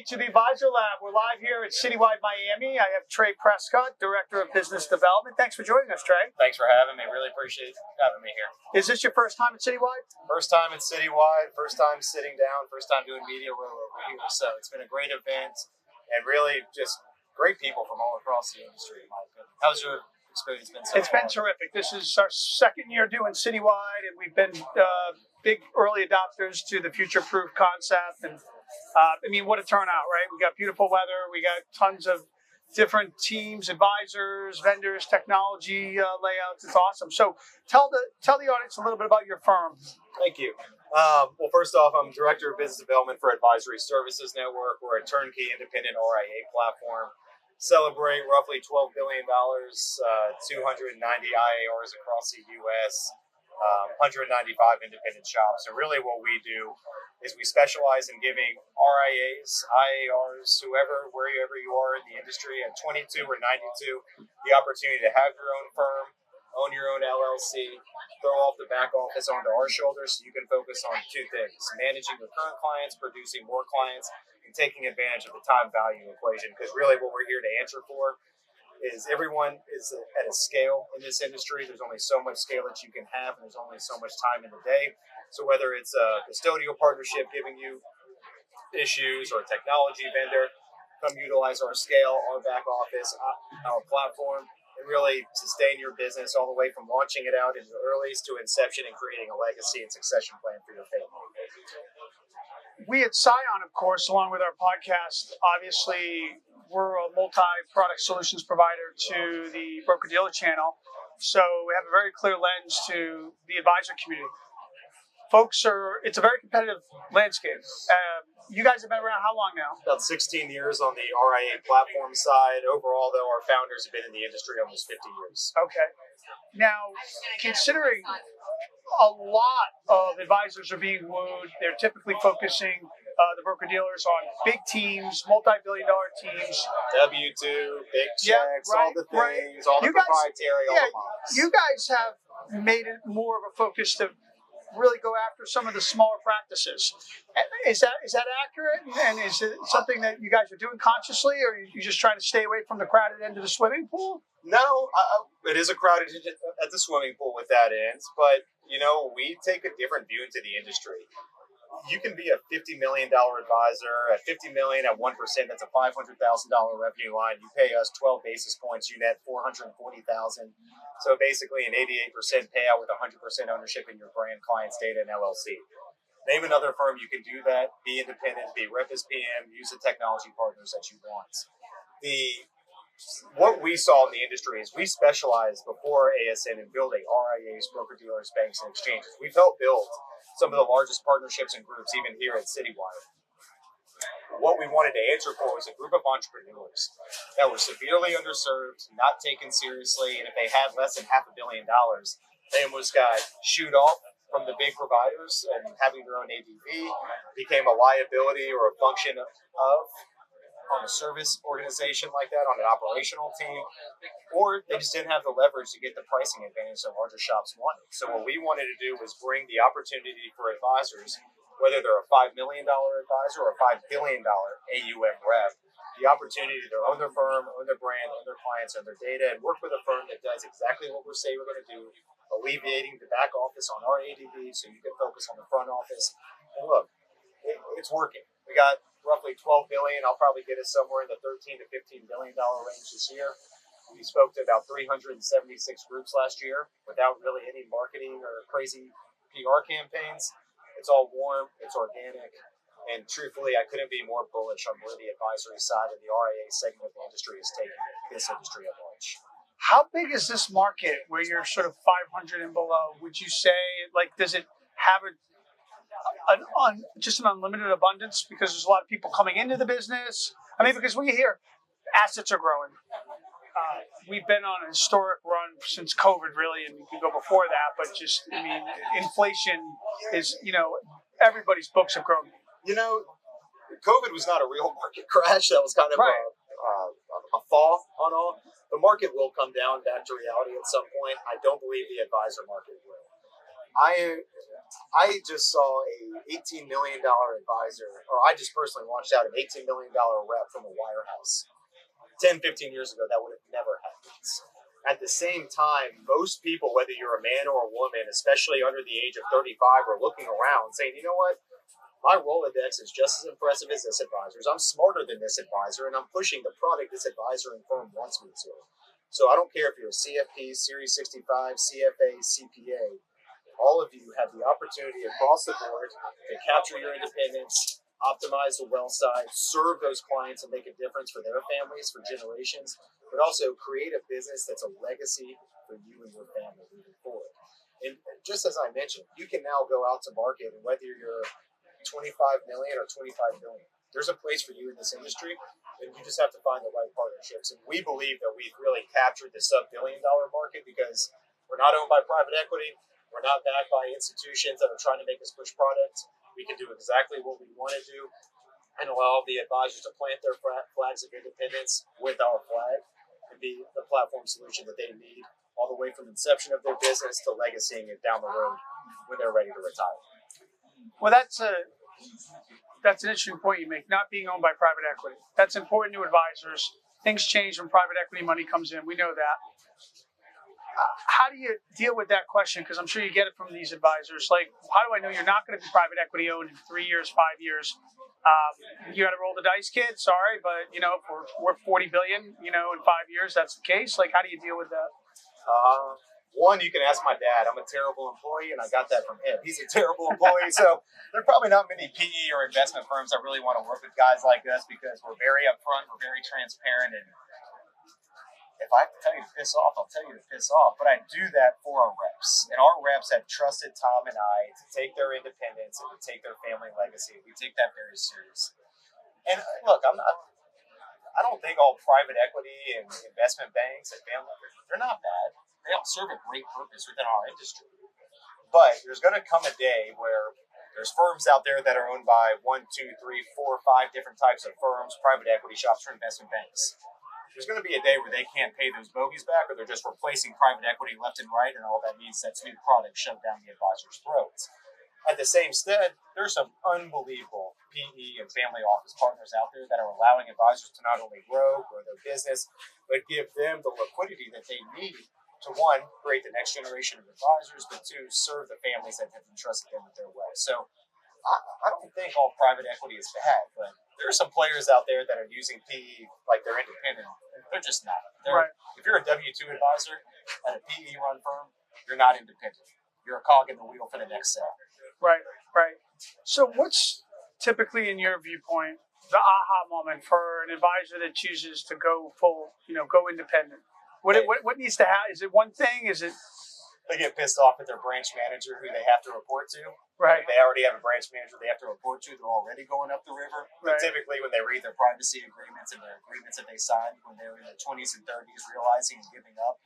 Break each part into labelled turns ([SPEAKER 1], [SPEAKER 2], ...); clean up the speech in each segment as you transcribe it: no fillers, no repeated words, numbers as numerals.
[SPEAKER 1] to the Advisor Lab. We're live here at Citywide Miami. I have Trey Prescott, Director of Business Development. Thanks for joining us, Trey.
[SPEAKER 2] Thanks for having me. Really appreciate having me here.
[SPEAKER 1] Is this your first time at Citywide?
[SPEAKER 2] First time at Citywide, first time sitting down, first time doing media over here. So it's been a great event and really just great people from all across the industry, in my opinion. How's your experience been so far?
[SPEAKER 1] It's been terrific. This is our second year doing Citywide, and we've been big early adopters to the Future Proof concept. And I mean, what a turnout, right? We got beautiful weather. We got tons of different teams, advisors, vendors, technology layouts. It's awesome. So tell the audience a little bit about your firm.
[SPEAKER 2] Thank you. Well, first off, I'm Director of Business Development for Advisory Services Network. We're a turnkey independent RIA platform. Celebrate roughly $12 billion, 290 IARs across the U.S., 195 independent shops. So really what we do is we specialize in giving RIAs, IARs, wherever you are in the industry at 22 or 92, the opportunity to have your own firm, own your own LLC, throw off the back office onto our shoulders so you can focus on two things: managing your current clients, producing more clients, and taking advantage of the time value equation. Because really what we're here to answer for is everyone is at a scale in this industry. There's only so much scale that you can have, and there's only so much time in the day. So whether it's a custodial partnership giving you issues or a technology vendor, come utilize our scale, our back office, our platform, and really sustain your business all the way from launching it out in the earlies to inception and creating a legacy and succession plan for your family.
[SPEAKER 1] We at Scion, of course, along with our podcast, obviously we're a multi-product solutions provider to the broker-dealer channel. So we have a very clear lens to the advisor community. It's a very competitive landscape. You guys have been around how long now?
[SPEAKER 2] About 16 years on the RIA platform side. Overall, though, our founders have been in the industry almost 50 years.
[SPEAKER 1] Okay. Now, considering a lot of advisors are being wooed, they're typically focusing the broker-dealers on big teams, multi-billion-dollar teams.
[SPEAKER 2] W-2, big checks, all the things, all the proprietary, all the models.
[SPEAKER 1] You guys have made it more of a focus to really go after some of the smaller practices. Is that accurate? And is it something that you guys are doing consciously, or are you just trying to stay away from the crowded end of the swimming pool?
[SPEAKER 2] No, it is a crowded at the swimming pool with that end, but we take a different view into the industry. You can be a $50 million advisor at $50 million at 1%. That's a $500,000 revenue line. You pay us 12 basis points. You net $440,000. So basically an 88% payout with 100% ownership in your brand, clients, data, and LLC. Name another firm you can do that. Be independent. Be rep as PM. Use the technology partners that you want. What we saw in the industry is we specialized before ASN in building RIAs, broker-dealers, banks, and exchanges. We've helped build some of the largest partnerships and groups even here at Citywide. What we wanted to answer for was a group of entrepreneurs that were severely underserved, not taken seriously, and if they had less than $500 million, they almost got shooed off from the big providers, and having their own ADV became a liability or a function of on a service organization like that, on an operational team, or they just didn't have the leverage to get the pricing advantage that larger shops wanted. So what we wanted to do was bring the opportunity for advisors, whether they're a $5 million advisor or a $5 billion AUM rep, the opportunity to own their firm, own their brand, own their clients, own their data, and work with a firm that does exactly what we say we're going to do, alleviating the back office on our ADV so you can focus on the front office. And look, it's working. We got roughly $12 billion. I'll probably get us somewhere in the $13 to $15 billion range this year. We spoke to about 376 groups last year without really any marketing or crazy PR campaigns. It's all warm, it's organic, and truthfully, I couldn't be more bullish on where the advisory side of the RIA segment of the industry is taking this industry at large.
[SPEAKER 1] How big is this market where you're sort of 500 and below? Would you say, does it have just an unlimited abundance because there's a lot of people coming into the business? I mean, because we hear assets are growing. We've been on a historic run since COVID, really, and we can go before that, but inflation is, everybody's books have grown.
[SPEAKER 2] COVID was not a real market crash. That was kind of a fall on all. The market will come down back to reality at some point. I don't believe the advisor market will. I just saw a $18 million advisor, or I just personally launched out an $18 million rep from a wirehouse. 10, 15 years ago, that would have never happened. At the same time, most people, whether you're a man or a woman, especially under the age of 35, are looking around saying, you know what? My Rolodex is just as impressive as this advisor's. I'm smarter than this advisor, and I'm pushing the product this advisor and firm wants me to. So I don't care if you're a CFP, Series 65, CFA, CPA. All of you have the opportunity across the board to capture your independence, optimize the wealth side, serve those clients and make a difference for their families for generations, but also create a business that's a legacy for you and your family moving forward. And just as I mentioned, you can now go out to market, and whether you're 25 million or 25 billion, there's a place for you in this industry, and you just have to find the right partnerships. And we believe that we've really captured the sub-billion-dollar market because we're not owned by private equity. We're not backed by institutions that are trying to make us push product. We can do exactly what we want to do and allow the advisors to plant their flags of independence with our flag and be the platform solution that they need all the way from inception of their business to legacying it down the road when they're ready to retire.
[SPEAKER 1] Well, that's an interesting point you make, not being owned by private equity. That's important to advisors. Things change when private equity money comes in. We know that. How do you deal with that question? Because I'm sure you get it from these advisors. Like, how do I know you're not going to be private equity owned in 3 years, 5 years? You got to roll the dice, kid. Sorry, but if we're 40 billion, in 5 years, that's the case. Like, how do you deal with that?
[SPEAKER 2] One, you can ask my dad. I'm a terrible employee, and I got that from him. He's a terrible employee, so there are probably not many PE or investment firms that really want to work with guys like us because we're very upfront, we're very transparent, and if I have to tell you to piss off, I'll tell you to piss off. But I do that for our reps. And our reps have trusted Tom and I to take their independence and to take their family legacy. We take that very serious. And look, I don't think all private equity and investment banks and family, they're not bad. They all serve a great purpose within our industry. But there's going to come a day where there's firms out there that are owned by 1, 2, 3, 4, 5 different types of firms, private equity shops, or investment banks. There's going to be a day where they can't pay those bogeys back, or they're just replacing private equity left and right, and all that means that's new product shoved down the advisor's throats. At the same stead, there's some unbelievable PE and family office partners out there that are allowing advisors to not only grow their business, but give them the liquidity that they need to, one, create the next generation of advisors, but two, serve the families that have entrusted them with their wealth. So I don't think all private equity is bad, but there are some players out there that are using PE like they're independent. They're just not.
[SPEAKER 1] Right.
[SPEAKER 2] If you're a W-2 advisor at a PE-run firm, you're not independent. You're a cog in the wheel for the next sale.
[SPEAKER 1] Right. So what's typically, in your viewpoint, the aha moment for an advisor that chooses to go full, go independent? What needs to happen? Is it one thing? Is it...
[SPEAKER 2] They get pissed off at their branch manager who they have to report to.
[SPEAKER 1] Right.
[SPEAKER 2] If they already have a branch manager they have to report to, they're already going up the river.
[SPEAKER 1] Right.
[SPEAKER 2] But typically when they read their privacy agreements and their agreements that they signed when they were in their 20s and 30s, realizing and giving up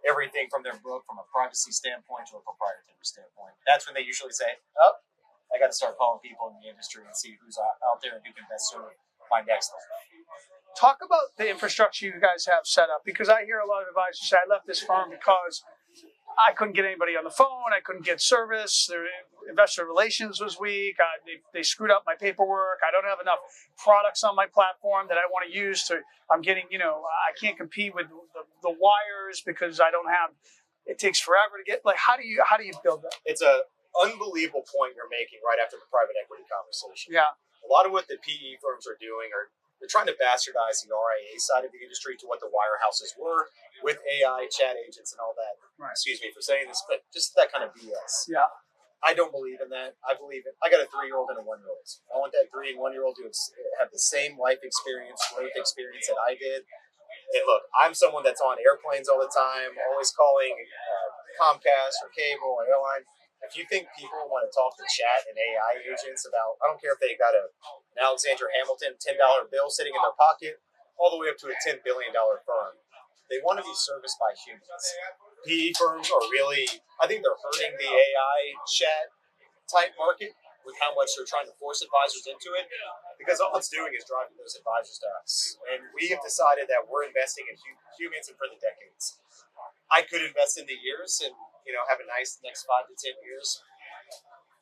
[SPEAKER 2] everything from their book from a privacy standpoint to a proprietary standpoint, that's when they usually say, I got to start calling people in the industry and see who's out there and who can best serve my next level.
[SPEAKER 1] Talk about the infrastructure you guys have set up, because I hear a lot of advisors say, I left this firm because I couldn't get anybody on the phone. I couldn't get service. Their investor relations was weak. They screwed up my paperwork. I don't have enough products on my platform that I want to use I'm getting, I can't compete with the wires because I don't have, it takes forever to get, how do you build that?
[SPEAKER 2] It's a unbelievable point you're making right after the private equity conversation.
[SPEAKER 1] Yeah.
[SPEAKER 2] A lot of what the PE firms are doing they're trying to bastardize the RIA side of the industry to what the wirehouses were with AI, chat agents, and all that.
[SPEAKER 1] Right.
[SPEAKER 2] Excuse me for saying this, but just that kind of BS.
[SPEAKER 1] Yeah.
[SPEAKER 2] I don't believe in that. I got a 3-year-old and a 1-year-old. I want that 3 and 1-year-old to have the same life experience, growth experience that I did. And look, I'm someone that's on airplanes all the time, always calling Comcast or cable or airline. If you think people want to talk to chat and AI agents about, I don't care if they got an Alexander Hamilton $10 bill sitting in their pocket, all the way up to a $10 billion firm. They want to be serviced by humans. PE firms are really, I think they're hurting the AI chat type market with how much they're trying to force advisors into it, because all it's doing is driving those advisors to us. And we have decided that we're investing in humans and for the decades. I could invest in the years and have a nice next 5 to 10 years.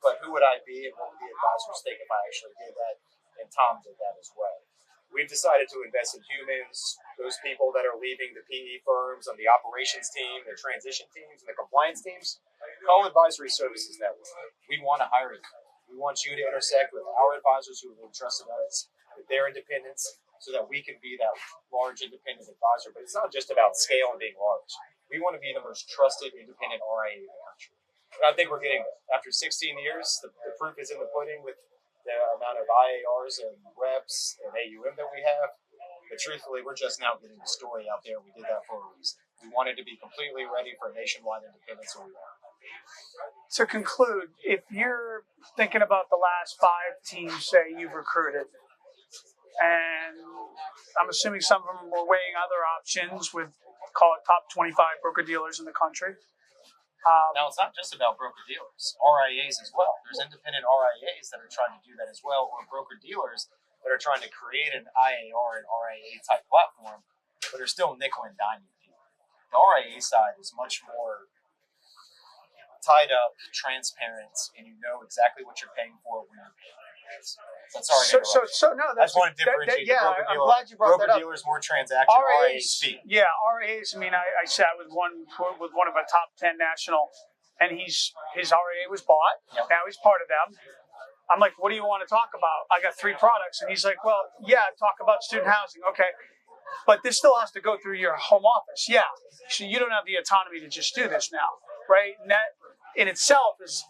[SPEAKER 2] but who would I be and what would the advisors think if I actually did that? And Tom did that as well. We've decided to invest in humans, those people that are leaving the PE firms on the operations team, the transition teams, and the compliance teams. Call Advisory Services Network. We want to hire you. We want you to intersect with our advisors who have entrusted us with their independence so that we can be that large independent advisor. But it's not just about scale and being large. We want to be the most trusted independent RIA in the country. And I think we're getting there. After 16 years, the proof is in the pudding with the amount of IARs and reps and AUM that we have. But truthfully, we're just now getting the story out there. We did that for a reason. We wanted to be completely ready for nationwide independence, and we are.
[SPEAKER 1] To conclude, if you're thinking about the last 5 teams, say, you've recruited, and I'm assuming some of them were weighing other options with, call it, top 25 broker-dealers in the country.
[SPEAKER 2] Now, it's not just about broker-dealers, RIAs as well. There's independent RIAs that are trying to do that as well, or broker-dealers that are trying to create an IAR and RIA-type platform, but are still nickel and diming people. The RIA side is much more tied up, transparent, and you know exactly what you're paying for when you're paying. That's already
[SPEAKER 1] no,
[SPEAKER 2] I just want to differentiate the broker-dealer.
[SPEAKER 1] I'm glad you brought that up.
[SPEAKER 2] Broker-dealers more transaction, RIAs fee.
[SPEAKER 1] Yeah, RIAs. I mean, I sat with one of a top 10 national, and his RIA was bought. Yep. Now he's part of them. I'm like, what do you want to talk about? I got 3 products, and he's like, well, yeah, talk about student housing, okay, but this still has to go through your home office. Yeah, so you don't have the autonomy to just do this now, right? And that in itself is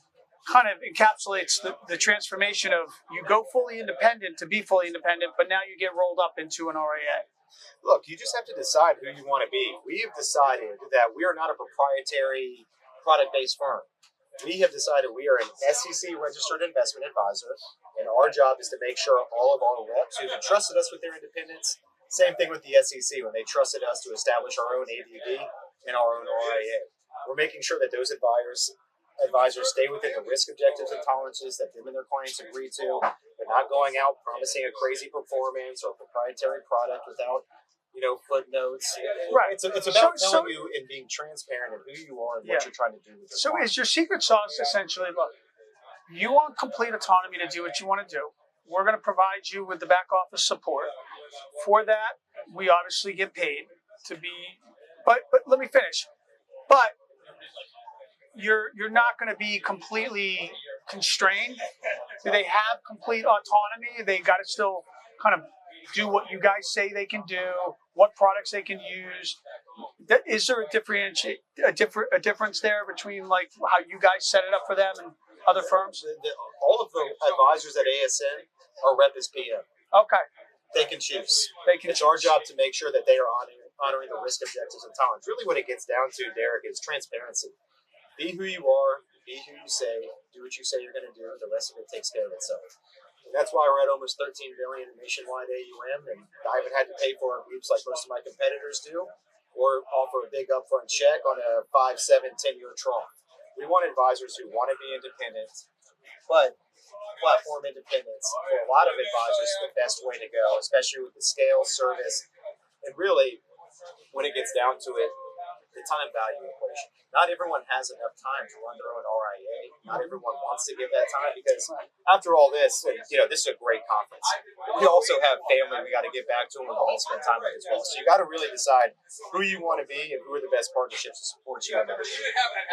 [SPEAKER 1] kind of encapsulates the transformation of you go fully independent to be fully independent, but now you get rolled up into an RIA.
[SPEAKER 2] Look, you just have to decide who you want to be. We have decided that we are not a proprietary product-based firm. We have decided we are an SEC-registered investment advisor, and our job is to make sure all of our reps who have entrusted us with their independence, same thing with the SEC when they trusted us to establish our own ADV and our own RIA. We're making sure that those advisors stay within the risk objectives and tolerances that them and their clients agree to. They're not going out promising a crazy performance or proprietary product without, footnotes.
[SPEAKER 1] Right.
[SPEAKER 2] It's about telling you and being transparent of who you are and what you're trying to do with your
[SPEAKER 1] clients. Is your secret sauce essentially, look, you want complete autonomy to do what you want to do. We're going to provide you with the back office support. For that, we obviously get paid to be, but let me finish. But you're not going to be completely constrained. Do they have complete autonomy? They got to still kind of do what you guys say they can do, what products they can use. Is there a difference there between like how you guys set it up for them and other firms?
[SPEAKER 2] All of the advisors at ASN are rep as PM.
[SPEAKER 1] Okay.
[SPEAKER 2] They can choose.
[SPEAKER 1] It's
[SPEAKER 2] our job to make sure that they are honoring the risk objectives and tolerance. Really what it gets down to, Derek, is transparency. Be who you are, be who you say, do what you say you're going to do, the rest of it takes care of itself. And that's why we're at almost $13 billion in nationwide AUM, and I haven't had to pay for our groups like most of my competitors do, or offer a big upfront check on a 5, 7, 10-year trough. We want advisors who want to be independent, but platform independence, for a lot of advisors, is the best way to go, especially with the scale, service, and really, when it gets down to it, the time value equation. Not everyone has enough time to run their own RIA. Not everyone wants to give that time because after all this, this is a great conference. We also have family we got to get back to and we want to spend time with as well. So you got to really decide who you want to be and who are the best partnerships to support you in that.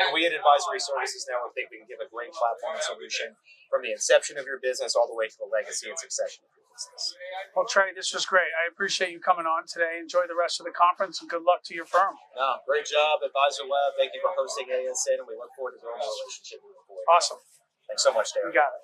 [SPEAKER 2] And we at Advisory Services Network think we can give a great platform and solution from the inception of your business all the way to the legacy and succession of your business.
[SPEAKER 1] Well, Trey, this was great. I appreciate you coming on today. Enjoy the rest of the conference and good luck to your firm.
[SPEAKER 2] No, great job, Advisor Lab. Thank you for hosting ASN, and we look forward to growing our relationship moving forward.
[SPEAKER 1] Awesome.
[SPEAKER 2] Thanks so much, Derek.
[SPEAKER 1] You got it.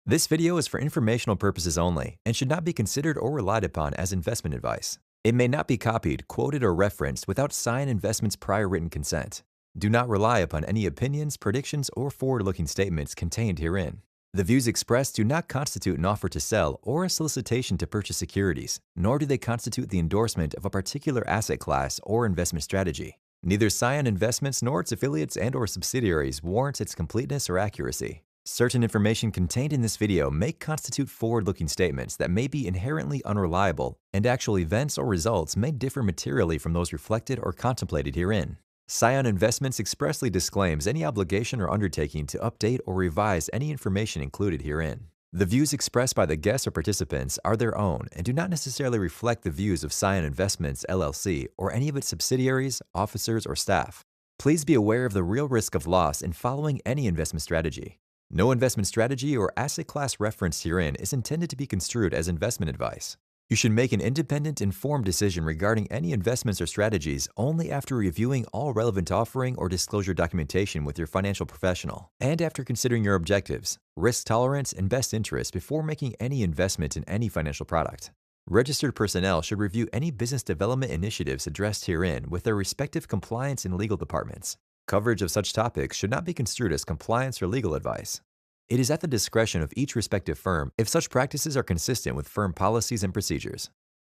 [SPEAKER 3] This video is for informational purposes only and should not be considered or relied upon as investment advice. It may not be copied, quoted, or referenced without Cyan Investment's prior written consent. Do not rely upon any opinions, predictions, or forward-looking statements contained herein. The views expressed do not constitute an offer to sell or a solicitation to purchase securities, nor do they constitute the endorsement of a particular asset class or investment strategy. Neither Cyan Investments nor its affiliates and/or subsidiaries warrants its completeness or accuracy. Certain information contained in this video may constitute forward-looking statements that may be inherently unreliable, and actual events or results may differ materially from those reflected or contemplated herein. Scion Investments expressly disclaims any obligation or undertaking to update or revise any information included herein. The views expressed by the guests or participants are their own and do not necessarily reflect the views of Scion Investments, LLC, or any of its subsidiaries, officers, or staff. Please be aware of the real risk of loss in following any investment strategy. No investment strategy or asset class referenced herein is intended to be construed as investment advice. You should make an independent, informed decision regarding any investments or strategies only after reviewing all relevant offering or disclosure documentation with your financial professional, and after considering your objectives, risk tolerance, and best interest before making any investment in any financial product. Registered personnel should review any business development initiatives addressed herein with their respective compliance and legal departments. Coverage of such topics should not be construed as compliance or legal advice. It is at the discretion of each respective firm if such practices are consistent with firm policies and procedures.